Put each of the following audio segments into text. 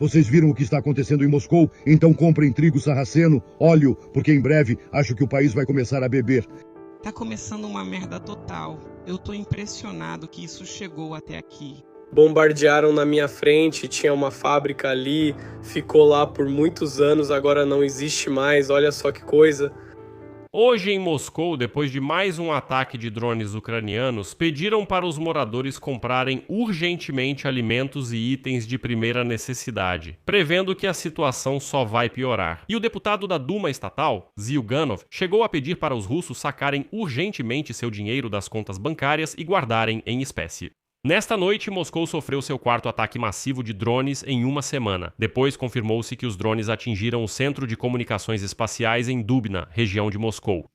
Vocês viram o que está acontecendo em Moscou? Então comprem trigo sarraceno, óleo, porque em breve acho que o país vai começar a beber. Tá começando uma merda total. Eu tô impressionado que isso chegou até aqui. Bombardearam na minha frente, tinha uma fábrica ali, ficou lá por muitos anos, agora não existe mais, olha só que coisa. Hoje em Moscou, depois de mais um ataque de drones ucranianos, pediram para os moradores comprarem urgentemente alimentos e itens de primeira necessidade, prevendo que a situação só vai piorar. E o deputado da Duma estatal, Zyuganov, chegou a pedir para os russos sacarem urgentemente seu dinheiro das contas bancárias e guardarem em espécie. Nesta noite, Moscou sofreu seu quarto ataque massivo de drones em uma semana. Depois, confirmou-se que os drones atingiram o Centro de Comunicações Espaciais em Dubna, região de Moscou.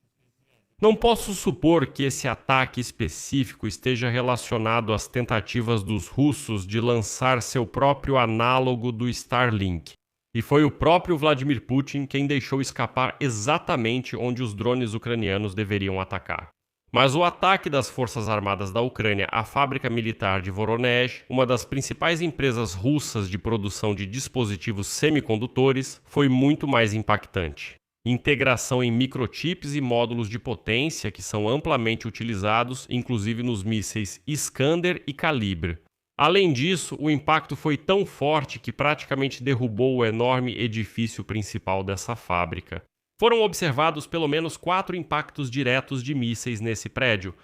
Não posso supor que esse ataque específico esteja relacionado às tentativas dos russos de lançar seu próprio análogo do Starlink. E foi o próprio Vladimir Putin quem deixou escapar exatamente onde os drones ucranianos deveriam atacar. Mas o ataque das Forças Armadas da Ucrânia à fábrica militar de Voronezh, uma das principais empresas russas de produção de dispositivos semicondutores, foi muito mais impactante. Integração em microchips e módulos de potência que são amplamente utilizados, inclusive nos mísseis Iskander e Kalibr. Além disso, o impacto foi tão forte que praticamente derrubou o enorme edifício principal dessa fábrica. Foram observados pelo menos 4 impactos diretos de mísseis nesse prédio.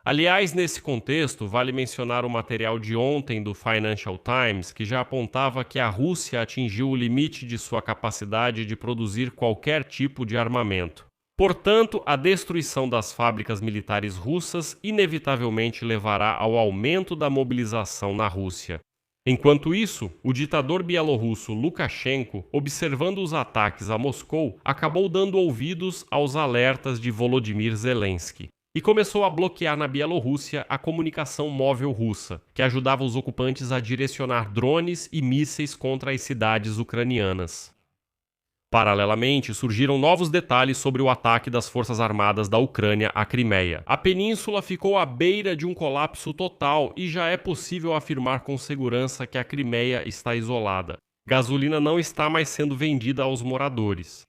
Aliás, nesse contexto, vale mencionar o material de ontem do Financial Times, que já apontava que a Rússia atingiu o limite de sua capacidade de produzir qualquer tipo de armamento. Portanto, a destruição das fábricas militares russas inevitavelmente levará ao aumento da mobilização na Rússia. Enquanto isso, o ditador bielorrusso Lukashenko, observando os ataques a Moscou, acabou dando ouvidos aos alertas de Volodymyr Zelensky e começou a bloquear na Bielorrússia a comunicação móvel russa, que ajudava os ocupantes a direcionar drones e mísseis contra as cidades ucranianas. Paralelamente, surgiram novos detalhes sobre o ataque das Forças Armadas da Ucrânia à Crimeia. A península ficou à beira de um colapso total e já é possível afirmar com segurança que a Crimeia está isolada. Gasolina não está mais sendo vendida aos moradores.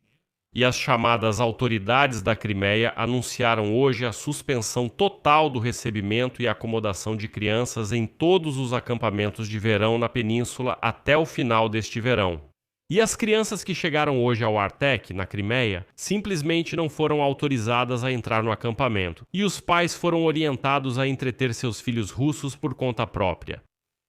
E as chamadas autoridades da Crimeia anunciaram hoje a suspensão total do recebimento e acomodação de crianças em todos os acampamentos de verão na península até o final deste verão. E as crianças que chegaram hoje ao Artek, na Crimeia, simplesmente não foram autorizadas a entrar no acampamento, e os pais foram orientados a entreter seus filhos russos por conta própria.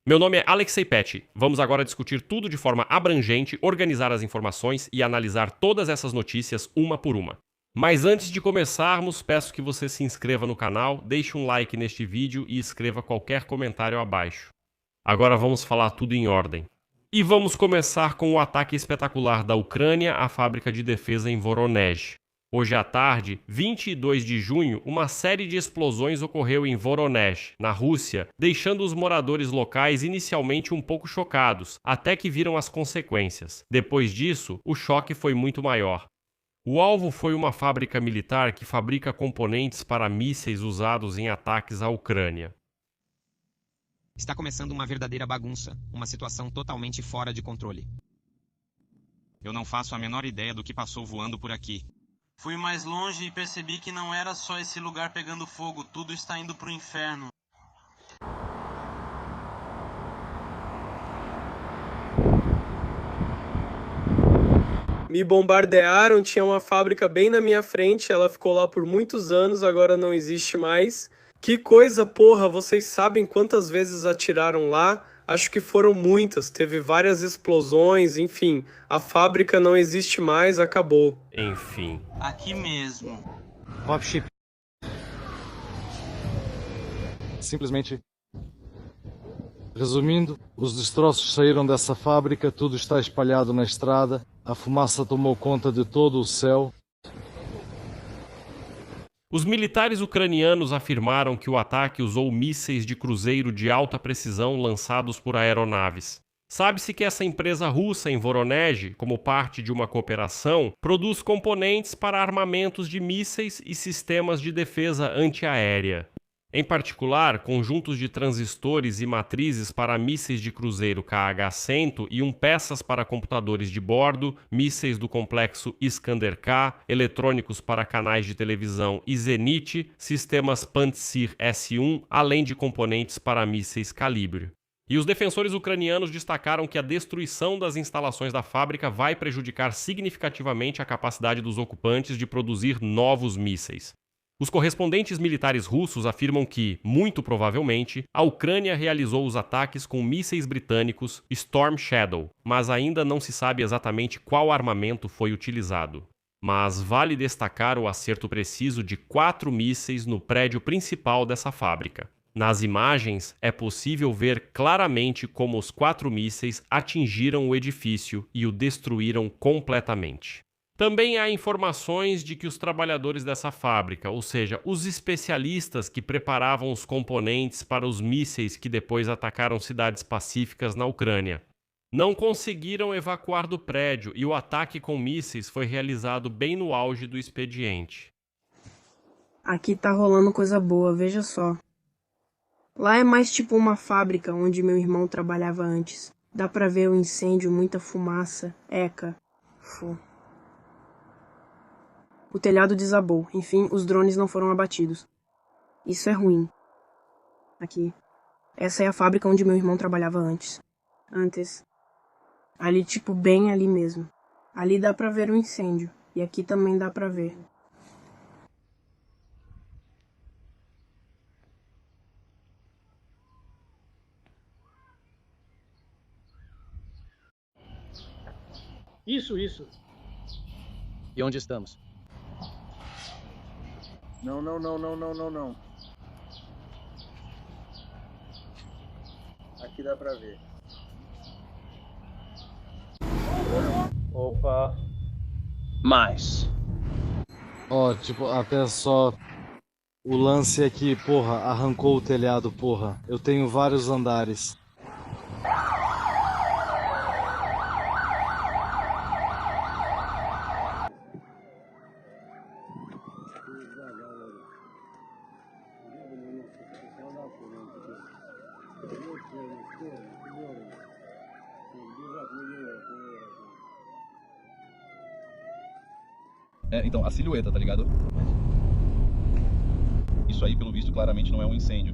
Meu nome é Alexei Pet. Vamos agora discutir tudo de forma abrangente, organizar as informações e analisar todas essas notícias uma por uma. Mas antes de começarmos, peço que você se inscreva no canal, deixe um like neste vídeo e escreva qualquer comentário abaixo. Agora vamos falar tudo em ordem. E vamos começar com o ataque espetacular da Ucrânia à fábrica de defesa em Voronezh. Hoje à tarde, 22 de junho, uma série de explosões ocorreu em Voronezh, na Rússia, deixando os moradores locais inicialmente um pouco chocados, até que viram as consequências. Depois disso, o choque foi muito maior. O alvo foi uma fábrica militar que fabrica componentes para mísseis usados em ataques à Ucrânia. Está começando uma verdadeira bagunça, uma situação totalmente fora de controle. Eu não faço a menor ideia do que passou voando por aqui. Fui mais longe e percebi que não era só esse lugar pegando fogo, tudo está indo pro inferno. Me bombardearam, tinha uma fábrica bem na minha frente, ela ficou lá por muitos anos, agora não existe mais. Que coisa, porra, vocês sabem quantas vezes atiraram lá? Acho que foram muitas, teve várias explosões, enfim, a fábrica não existe mais, acabou. Enfim. Aqui mesmo. Simplesmente, resumindo, os destroços saíram dessa fábrica, tudo está espalhado na estrada, a fumaça tomou conta de todo o céu. Os militares ucranianos afirmaram que o ataque usou mísseis de cruzeiro de alta precisão lançados por aeronaves. Sabe-se que essa empresa russa em Voronezh, como parte de uma cooperação, produz componentes para armamentos de mísseis e sistemas de defesa antiaérea. Em particular, conjuntos de transistores e matrizes para mísseis de cruzeiro KH-100 e peças para computadores de bordo, mísseis do complexo Iskander-K, eletrônicos para canais de televisão e Zenit, sistemas Pantsir S-1, além de componentes para mísseis Calibre. E os defensores ucranianos destacaram que a destruição das instalações da fábrica vai prejudicar significativamente a capacidade dos ocupantes de produzir novos mísseis. Os correspondentes militares russos afirmam que, muito provavelmente, a Ucrânia realizou os ataques com mísseis britânicos Storm Shadow, mas ainda não se sabe exatamente qual armamento foi utilizado. Mas vale destacar o acerto preciso de 4 mísseis no prédio principal dessa fábrica. Nas imagens, é possível ver claramente como os 4 mísseis atingiram o edifício e o destruíram completamente. Também há informações de que os trabalhadores dessa fábrica, ou seja, os especialistas que preparavam os componentes para os mísseis que depois atacaram cidades pacíficas na Ucrânia, não conseguiram evacuar do prédio e o ataque com mísseis foi realizado bem no auge do expediente. Aqui tá rolando coisa boa, veja só. Lá é mais tipo uma fábrica onde meu irmão trabalhava antes. Dá pra ver o incêndio, muita fumaça, eca. O telhado desabou. Enfim, os drones não foram abatidos. Isso é ruim. Aqui. Essa é a fábrica onde meu irmão trabalhava antes. Ali, tipo, bem ali mesmo. Ali dá pra ver o incêndio. E aqui também dá pra ver. Isso. E onde estamos? Não. Aqui dá pra ver. Opa. Mais. Ó, tipo, até só... O lance é que, porra, arrancou o telhado, porra. Eu tenho vários andares. Então, a silhueta, tá ligado? Isso aí, pelo visto, claramente não é um incêndio.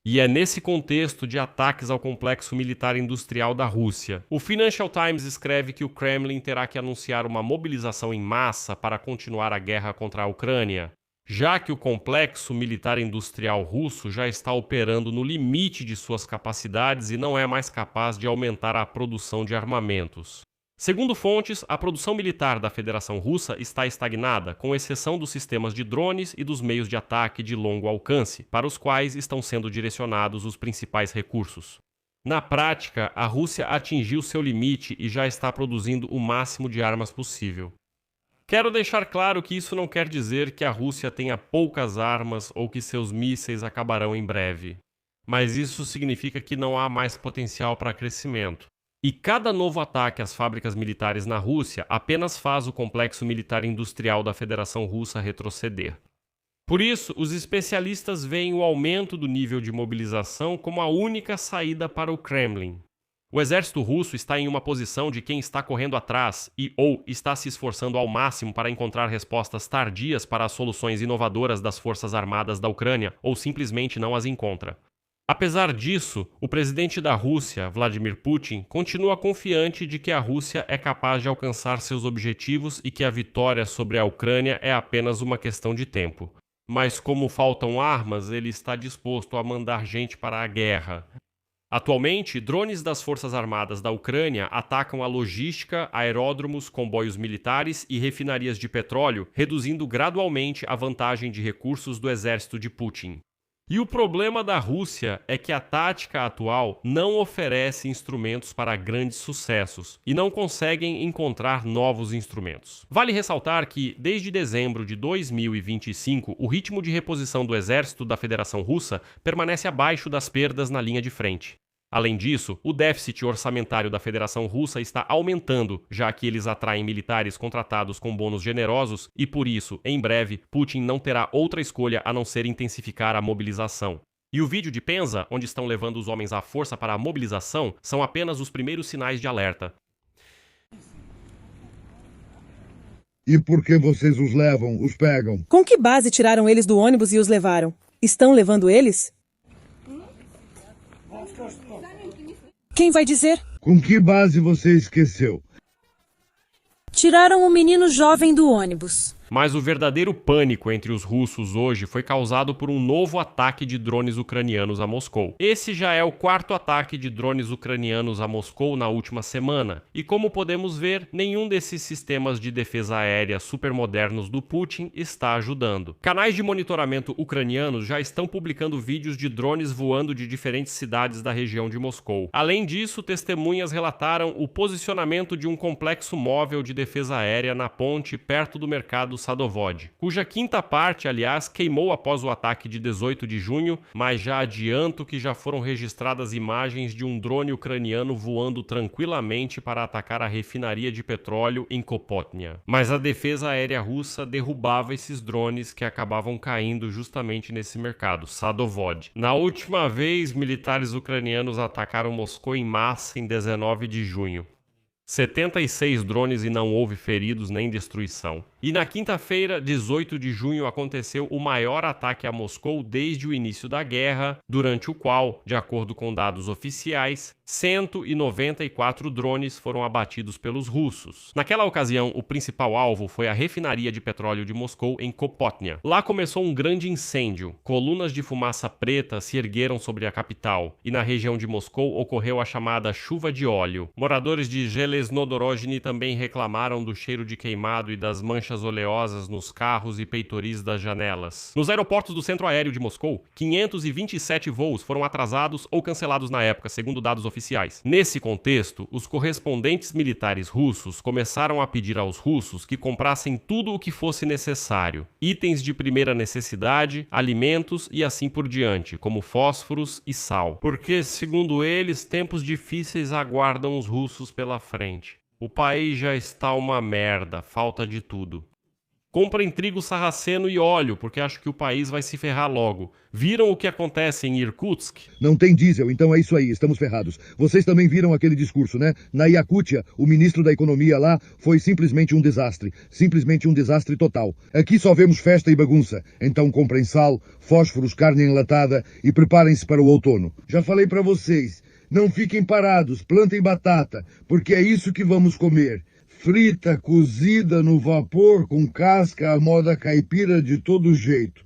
E é nesse contexto de ataques ao complexo militar industrial da Rússia. O Financial Times escreve que o Kremlin terá que anunciar uma mobilização em massa para continuar a guerra contra a Ucrânia, já que o complexo militar industrial russo já está operando no limite de suas capacidades e não é mais capaz de aumentar a produção de armamentos. Segundo fontes, a produção militar da Federação Russa está estagnada, com exceção dos sistemas de drones e dos meios de ataque de longo alcance, para os quais estão sendo direcionados os principais recursos. Na prática, a Rússia atingiu seu limite e já está produzindo o máximo de armas possível. Quero deixar claro que isso não quer dizer que a Rússia tenha poucas armas ou que seus mísseis acabarão em breve. Mas isso significa que não há mais potencial para crescimento. E cada novo ataque às fábricas militares na Rússia apenas faz o complexo militar industrial da Federação Russa retroceder. Por isso, os especialistas veem o aumento do nível de mobilização como a única saída para o Kremlin. O exército russo está em uma posição de quem está correndo atrás ou está se esforçando ao máximo para encontrar respostas tardias para as soluções inovadoras das forças armadas da Ucrânia ou simplesmente não as encontra. Apesar disso, o presidente da Rússia, Vladimir Putin, continua confiante de que a Rússia é capaz de alcançar seus objetivos e que a vitória sobre a Ucrânia é apenas uma questão de tempo. Mas como faltam armas, ele está disposto a mandar gente para a guerra. Atualmente, drones das Forças Armadas da Ucrânia atacam a logística, aeródromos, comboios militares e refinarias de petróleo, reduzindo gradualmente a vantagem de recursos do exército de Putin. E o problema da Rússia é que a tática atual não oferece instrumentos para grandes sucessos e não conseguem encontrar novos instrumentos. Vale ressaltar que, desde dezembro de 2025, o ritmo de reposição do exército da Federação Russa permanece abaixo das perdas na linha de frente. Além disso, o déficit orçamentário da Federação Russa está aumentando, já que eles atraem militares contratados com bônus generosos e, por isso, em breve, Putin não terá outra escolha a não ser intensificar a mobilização. E o vídeo de Penza, onde estão levando os homens à força para a mobilização, são apenas os primeiros sinais de alerta. E por que vocês os levam, os pegam? Com que base tiraram eles do ônibus e os levaram? Estão levando eles? Quem vai dizer? Com que base você esqueceu? Tiraram um menino jovem do ônibus. Mas o verdadeiro pânico entre os russos hoje foi causado por um novo ataque de drones ucranianos a Moscou. Esse já é o quarto ataque de drones ucranianos a Moscou na última semana. E como podemos ver, nenhum desses sistemas de defesa aérea supermodernos do Putin está ajudando. Canais de monitoramento ucranianos já estão publicando vídeos de drones voando de diferentes cidades da região de Moscou. Além disso, testemunhas relataram o posicionamento de um complexo móvel de defesa aérea na ponte perto do mercado Sadovod, cuja quinta parte, aliás, queimou após o ataque de 18 de junho, mas já adianto que já foram registradas imagens de um drone ucraniano voando tranquilamente para atacar a refinaria de petróleo em Kopotnia. Mas a defesa aérea russa derrubava esses drones que acabavam caindo justamente nesse mercado, Sadovod. Na última vez, militares ucranianos atacaram Moscou em massa em 19 de junho. 76 drones e não houve feridos nem destruição. E na quinta-feira, 18 de junho, aconteceu o maior ataque a Moscou desde o início da guerra, durante o qual, de acordo com dados oficiais, 194 drones foram abatidos pelos russos. Naquela ocasião, o principal alvo foi a refinaria de petróleo de Moscou em Kopotnia. Lá começou um grande incêndio. Colunas de fumaça preta se ergueram sobre a capital, e na região de Moscou ocorreu a chamada chuva de óleo. Moradores de Железнодорожny também reclamaram do cheiro de queimado e das manchas oleosas nos carros e peitoris das janelas. Nos aeroportos do centro aéreo de Moscou, 527 voos foram atrasados ou cancelados na época, segundo dados oficiais. Nesse contexto, os correspondentes militares russos começaram a pedir aos russos que comprassem tudo o que fosse necessário, itens de primeira necessidade, alimentos e assim por diante, como fósforos e sal, porque, segundo eles, tempos difíceis aguardam os russos pela frente. O país já está uma merda, falta de tudo. Comprem trigo sarraceno e óleo, porque acho que o país vai se ferrar logo. Viram o que acontece em Irkutsk? Não tem diesel, então é isso aí, estamos ferrados. Vocês também viram aquele discurso, né? Na Iacútia, o ministro da economia lá foi simplesmente um desastre total. Aqui só vemos festa e bagunça. Então comprem sal, fósforos, carne enlatada e preparem-se para o outono. Já falei para vocês, não fiquem parados, plantem batata, porque é isso que vamos comer. Frita, cozida no vapor, com casca, à moda caipira de todo jeito.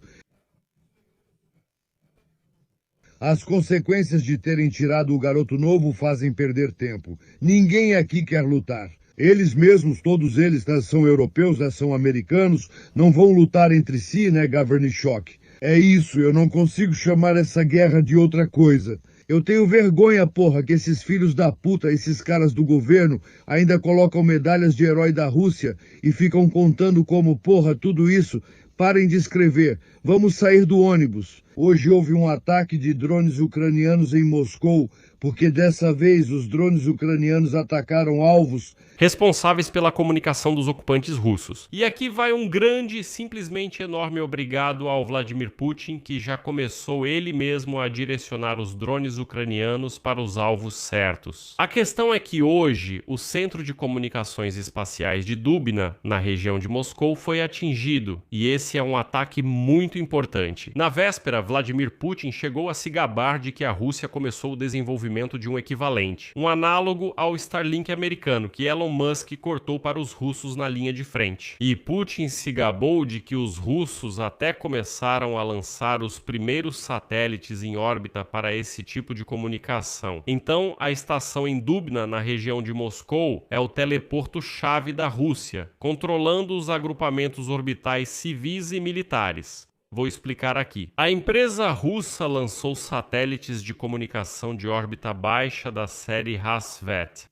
As consequências de terem tirado o garoto novo fazem perder tempo. Ninguém aqui quer lutar. Eles mesmos, todos eles, são europeus, são americanos, não vão lutar entre si, né, Gavernichok? É isso, eu não consigo chamar essa guerra de outra coisa. Eu tenho vergonha, porra, que esses filhos da puta, esses caras do governo, ainda colocam medalhas de herói da Rússia e ficam contando como, porra, tudo isso. Parem de escrever. Vamos sair do ônibus. Hoje houve um ataque de drones ucranianos em Moscou, porque dessa vez os drones ucranianos atacaram alvos responsáveis pela comunicação dos ocupantes russos. E aqui vai um grande, simplesmente enorme obrigado ao Vladimir Putin, que já começou ele mesmo a direcionar os drones ucranianos para os alvos certos. A questão é que hoje o Centro de Comunicações Espaciais de Dubna, na região de Moscou, foi atingido, e esse é um ataque muito importante. Na véspera, Vladimir Putin chegou a se gabar de que a Rússia começou o desenvolvimento de um equivalente, um análogo ao Starlink americano, que Elon Musk cortou para os russos na linha de frente. E Putin se gabou de que os russos até começaram a lançar os primeiros satélites em órbita para esse tipo de comunicação. Então, a estação em Dubna, na região de Moscou, é o teleporto-chave da Rússia, controlando os agrupamentos orbitais civis e militares. Vou explicar aqui. A empresa russa lançou satélites de comunicação de órbita baixa da série Rassvet.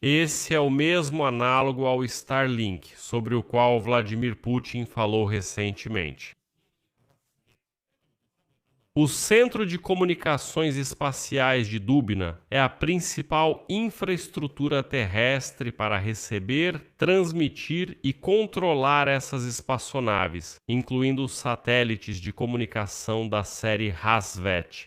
Esse é o mesmo análogo ao Starlink, sobre o qual Vladimir Putin falou recentemente. O Centro de Comunicações Espaciais de Dubna é a principal infraestrutura terrestre para receber, transmitir e controlar essas espaçonaves, incluindo os satélites de comunicação da série Rassvet.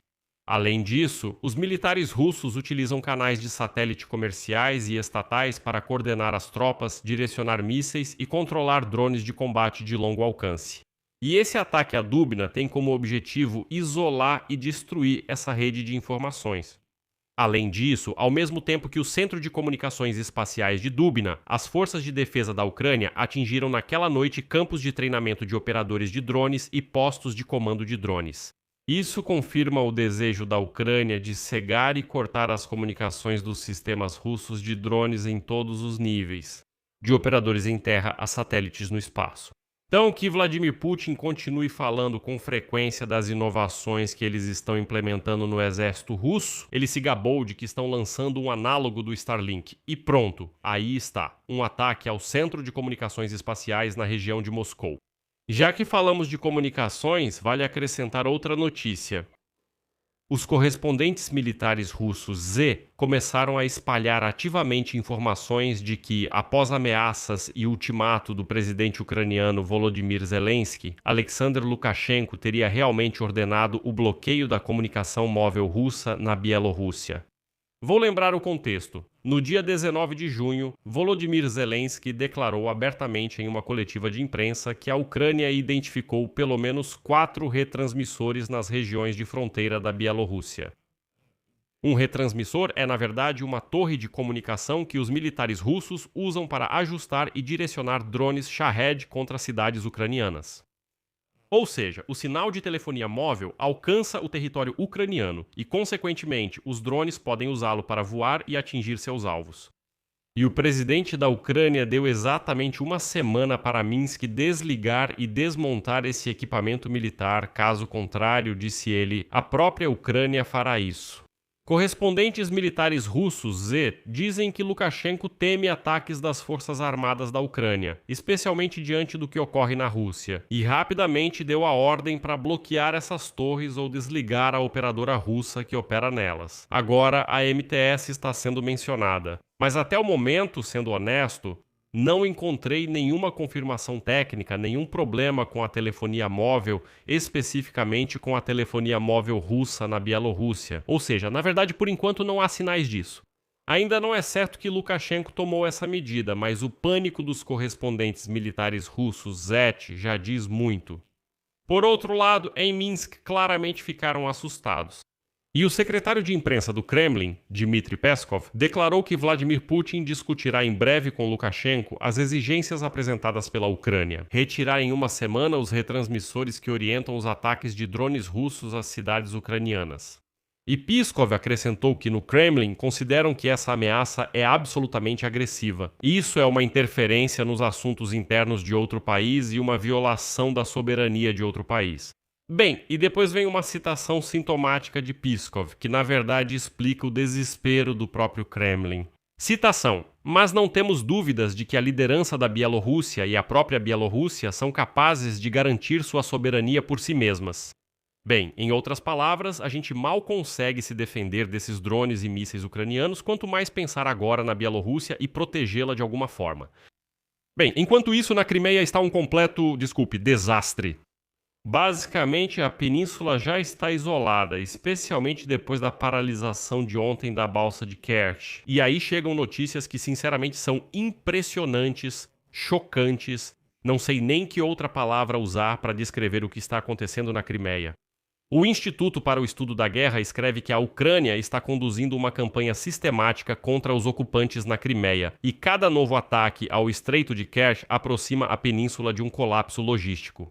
Além disso, os militares russos utilizam canais de satélite comerciais e estatais para coordenar as tropas, direcionar mísseis e controlar drones de combate de longo alcance. E esse ataque a Dubna tem como objetivo isolar e destruir essa rede de informações. Além disso, ao mesmo tempo que o Centro de Comunicações Espaciais de Dubna, as forças de defesa da Ucrânia atingiram naquela noite campos de treinamento de operadores de drones e postos de comando de drones. Isso confirma o desejo da Ucrânia de cegar e cortar as comunicações dos sistemas russos de drones em todos os níveis, de operadores em terra a satélites no espaço. Então, que Vladimir Putin continue falando com frequência das inovações que eles estão implementando no exército russo, ele se gabou de que estão lançando um análogo do Starlink. E pronto, aí está, um ataque ao Centro de Comunicações Espaciais na região de Moscou. Já que falamos de comunicações, vale acrescentar outra notícia. Os correspondentes militares russos Z começaram a espalhar ativamente informações de que, após ameaças e ultimato do presidente ucraniano Volodymyr Zelensky, Alexander Lukashenko teria realmente ordenado o bloqueio da comunicação móvel russa na Bielorrússia. Vou lembrar o contexto. No dia 19 de junho, Volodymyr Zelensky declarou abertamente em uma coletiva de imprensa que a Ucrânia identificou pelo menos 4 retransmissores nas regiões de fronteira da Bielorrússia. Um retransmissor é, na verdade, uma torre de comunicação que os militares russos usam para ajustar e direcionar drones Shahed contra cidades ucranianas. Ou seja, o sinal de telefonia móvel alcança o território ucraniano e, consequentemente, os drones podem usá-lo para voar e atingir seus alvos. E o presidente da Ucrânia deu exatamente uma semana para Minsk desligar e desmontar esse equipamento militar, caso contrário, disse ele, a própria Ucrânia fará isso. Correspondentes militares russos Z dizem que Lukashenko teme ataques das forças armadas da Ucrânia, especialmente diante do que ocorre na Rússia, e rapidamente deu a ordem para bloquear essas torres ou desligar a operadora russa que opera nelas. Agora a MTS está sendo mencionada, mas até o momento, sendo honesto, não encontrei nenhuma confirmação técnica, nenhum problema com a telefonia móvel, especificamente com a telefonia móvel russa na Bielorrússia. Ou seja, na verdade, por enquanto não há sinais disso. Ainda não é certo que Lukashenko tomou essa medida, mas o pânico dos correspondentes militares russos ZET já diz muito. Por outro lado, em Minsk claramente ficaram assustados. E o secretário de imprensa do Kremlin, Dmitry Peskov, declarou que Vladimir Putin discutirá em breve com Lukashenko as exigências apresentadas pela Ucrânia, retirar em uma semana os retransmissores que orientam os ataques de drones russos às cidades ucranianas. E Peskov acrescentou que no Kremlin consideram que essa ameaça é absolutamente agressiva. Isso é uma interferência nos assuntos internos de outro país e uma violação da soberania de outro país. Bem, e depois vem uma citação sintomática de Peskov, que na verdade explica o desespero do próprio Kremlin. Citação: mas não temos dúvidas de que a liderança da Bielorrússia e a própria Bielorrússia são capazes de garantir sua soberania por si mesmas. Bem, em outras palavras, a gente mal consegue se defender desses drones e mísseis ucranianos, quanto mais pensar agora na Bielorrússia e protegê-la de alguma forma. Bem, enquanto isso, na Crimeia está um completo, desastre. Basicamente, a península já está isolada, especialmente depois da paralisação de ontem da balsa de Kerch. E aí chegam notícias que, sinceramente, são impressionantes, chocantes. Não sei nem que outra palavra usar para descrever o que está acontecendo na Crimeia. O Instituto para o Estudo da Guerra escreve que a Ucrânia está conduzindo uma campanha sistemática contra os ocupantes na Crimeia, e cada novo ataque ao Estreito de Kerch aproxima a península de um colapso logístico.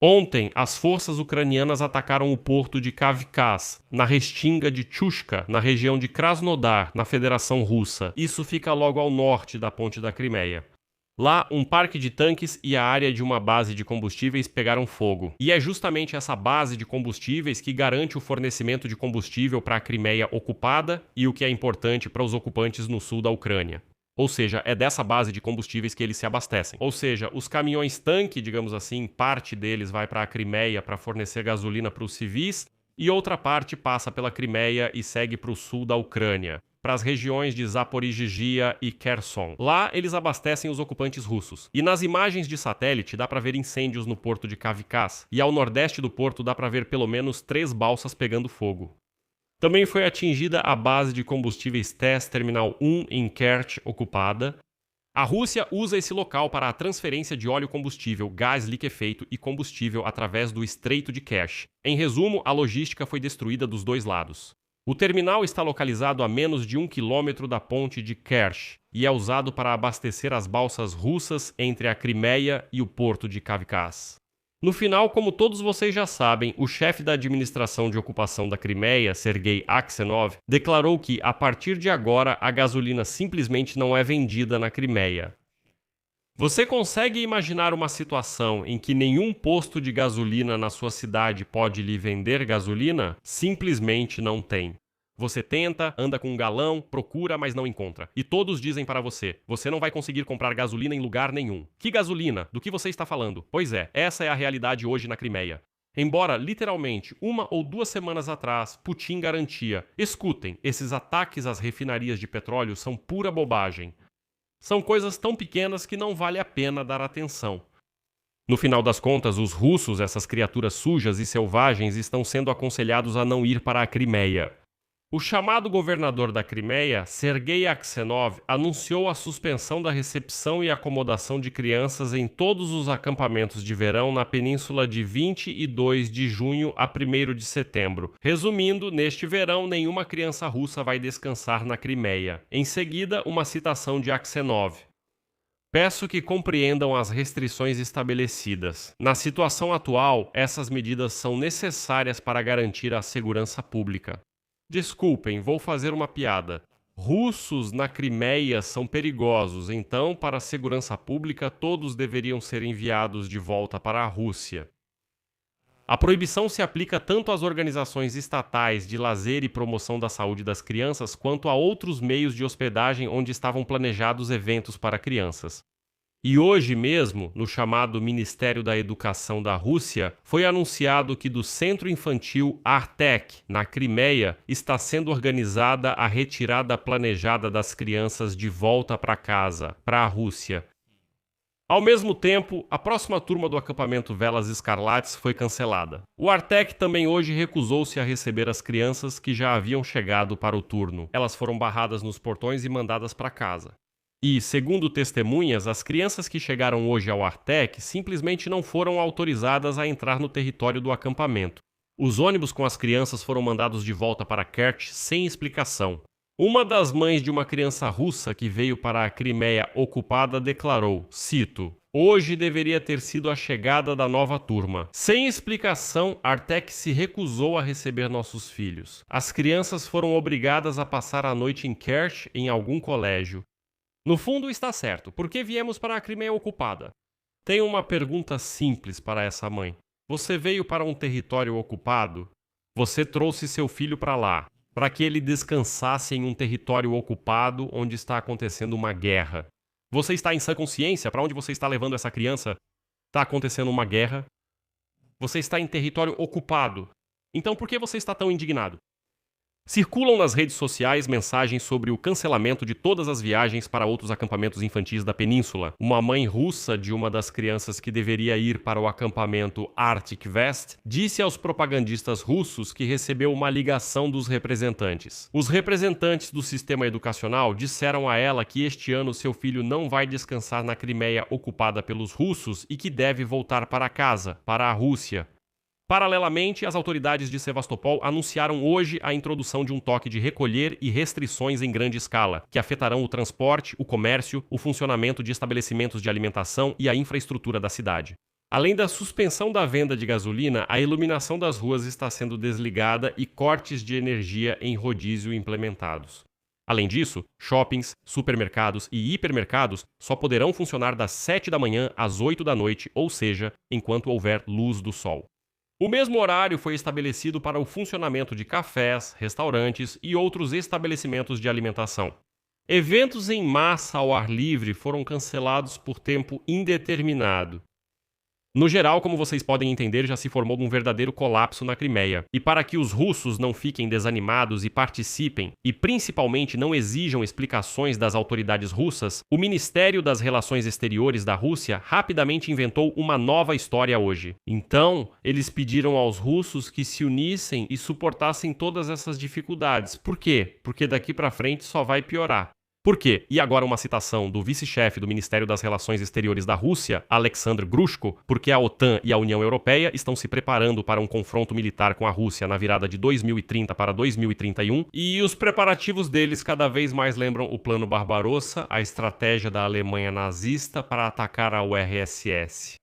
Ontem, as forças ucranianas atacaram o porto de Kavkaz, na restinga de Chushka, na região de Krasnodar, na Federação Russa. Isso fica logo ao norte da ponte da Crimeia. Lá, um parque de tanques e a área de uma base de combustíveis pegaram fogo. E é justamente essa base de combustíveis que garante o fornecimento de combustível para a Crimeia ocupada e o que é importante para os ocupantes no sul da Ucrânia. Ou seja, é dessa base de combustíveis que eles se abastecem. Ou seja, os caminhões-tanque, digamos assim, parte deles vai para a Crimeia para fornecer gasolina para os civis, e outra parte passa pela Crimeia e segue para o sul da Ucrânia, para as regiões de Zaporizhzhia e Kherson. Lá, eles abastecem os ocupantes russos. E nas imagens de satélite dá para ver incêndios no porto de Kavkaz, e ao nordeste do porto dá para ver pelo menos 3 balsas pegando fogo. Também foi atingida a base de combustíveis TES Terminal 1 em Kerch, ocupada. A Rússia usa esse local para a transferência de óleo combustível, gás liquefeito e combustível através do Estreito de Kerch. Em resumo, a logística foi destruída dos dois lados. O terminal está localizado a menos de 1 quilômetro da ponte de Kerch e é usado para abastecer as balsas russas entre a Crimeia e o porto de Kavkaz. No final, como todos vocês já sabem, o chefe da administração de ocupação da Crimeia, Sergei Aksenov, declarou que, a partir de agora, a gasolina simplesmente não é vendida na Crimeia. Você consegue imaginar uma situação em que nenhum posto de gasolina na sua cidade pode lhe vender gasolina? Simplesmente não tem. Você tenta, anda com um galão, procura, mas não encontra. E todos dizem para você, você não vai conseguir comprar gasolina em lugar nenhum. Que gasolina? Do que você está falando? Pois é, essa é a realidade hoje na Crimeia. Embora, literalmente, 1 ou 2 semanas atrás, Putin garantia, escutem, esses ataques às refinarias de petróleo são pura bobagem. São coisas tão pequenas que não vale a pena dar atenção. No final das contas, os russos, essas criaturas sujas e selvagens, estão sendo aconselhados a não ir para a Crimeia. O chamado governador da Crimeia, Sergei Aksenov, anunciou a suspensão da recepção e acomodação de crianças em todos os acampamentos de verão na península de 22 de junho a 1º de setembro. Resumindo, neste verão, nenhuma criança russa vai descansar na Crimeia. Em seguida, uma citação de Aksenov. Peço que compreendam as restrições estabelecidas. Na situação atual, essas medidas são necessárias para garantir a segurança pública. Desculpem, vou fazer uma piada. Russos na Crimeia são perigosos, então, para a segurança pública, todos deveriam ser enviados de volta para a Rússia. A proibição se aplica tanto às organizações estatais de lazer e promoção da saúde das crianças, quanto a outros meios de hospedagem onde estavam planejados eventos para crianças. E hoje mesmo, no chamado Ministério da Educação da Rússia, foi anunciado que do Centro Infantil Artek, na Crimeia, está sendo organizada a retirada planejada das crianças de volta para casa, para a Rússia. Ao mesmo tempo, a próxima turma do acampamento Velas Escarlates foi cancelada. O Artek também hoje recusou-se a receber as crianças que já haviam chegado para o turno. Elas foram barradas nos portões e mandadas para casa. E, segundo testemunhas, as crianças que chegaram hoje ao Artek simplesmente não foram autorizadas a entrar no território do acampamento. Os ônibus com as crianças foram mandados de volta para Kerch sem explicação. Uma das mães de uma criança russa que veio para a Crimeia ocupada declarou, cito, hoje deveria ter sido a chegada da nova turma. Sem explicação, Artek se recusou a receber nossos filhos. As crianças foram obrigadas a passar a noite em Kerch em algum colégio. No fundo está certo, por que viemos para a Crimeia ocupada? Tenho uma pergunta simples para essa mãe. Você veio para um território ocupado? Você trouxe seu filho para lá, para que ele descansasse em um território ocupado onde está acontecendo uma guerra. Você está em sã consciência para onde você está levando essa criança? Está acontecendo uma guerra? Você está em território ocupado. Então por que você está tão indignado? Circulam nas redes sociais mensagens sobre o cancelamento de todas as viagens para outros acampamentos infantis da península. Uma mãe russa de uma das crianças que deveria ir para o acampamento Arctic Vest disse aos propagandistas russos que recebeu uma ligação dos representantes. Os representantes do sistema educacional disseram a ela que este ano seu filho não vai descansar na Crimeia ocupada pelos russos e que deve voltar para casa, para a Rússia. Paralelamente, as autoridades de Sevastopol anunciaram hoje a introdução de um toque de recolher e restrições em grande escala, que afetarão o transporte, o comércio, o funcionamento de estabelecimentos de alimentação e a infraestrutura da cidade. Além da suspensão da venda de gasolina, a iluminação das ruas está sendo desligada e cortes de energia em rodízio implementados. Além disso, shoppings, supermercados e hipermercados só poderão funcionar das 7 da manhã às 8 da noite, ou seja, enquanto houver luz do sol. O mesmo horário foi estabelecido para o funcionamento de cafés, restaurantes e outros estabelecimentos de alimentação. Eventos em massa ao ar livre foram cancelados por tempo indeterminado. No geral, como vocês podem entender, já se formou um verdadeiro colapso na Crimeia. E para que os russos não fiquem desanimados e participem, e principalmente não exijam explicações das autoridades russas, o Ministério das Relações Exteriores da Rússia rapidamente inventou uma nova história hoje. Então, eles pediram aos russos que se unissem e suportassem todas essas dificuldades. Por quê? Porque daqui para frente só vai piorar. Por quê? E agora uma citação do vice-chefe do Ministério das Relações Exteriores da Rússia, Alexandr Grushko, porque a OTAN e a União Europeia estão se preparando para um confronto militar com a Rússia na virada de 2030 para 2031, e os preparativos deles cada vez mais lembram o Plano Barbarossa, a estratégia da Alemanha nazista para atacar a URSS.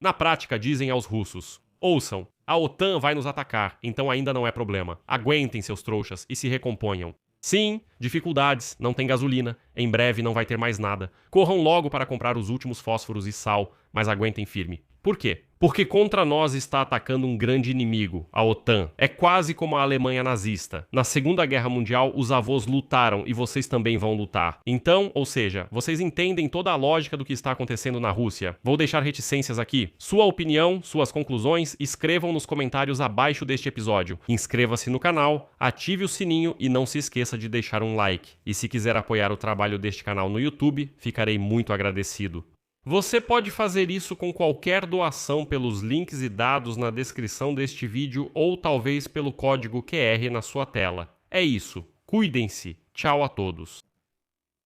Na prática, dizem aos russos: ouçam, a OTAN vai nos atacar, então ainda não é problema. Aguentem, seus trouxas, e se recomponham. Sim, dificuldades, não tem gasolina, em breve não vai ter mais nada. Corram logo para comprar os últimos fósforos e sal, mas aguentem firme. Por quê? Porque contra nós está atacando um grande inimigo, a OTAN. É quase como a Alemanha nazista. Na Segunda Guerra Mundial, os avós lutaram e vocês também vão lutar. Então, ou seja, vocês entendem toda a lógica do que está acontecendo na Rússia. Vou deixar reticências aqui. Sua opinião, suas conclusões, escrevam nos comentários abaixo deste episódio. Inscreva-se no canal, ative o sininho e não se esqueça de deixar um like. E se quiser apoiar o trabalho deste canal no YouTube, ficarei muito agradecido. Você pode fazer isso com qualquer doação pelos links e dados na descrição deste vídeo ou talvez pelo código QR na sua tela. É isso. Cuidem-se. Tchau a todos.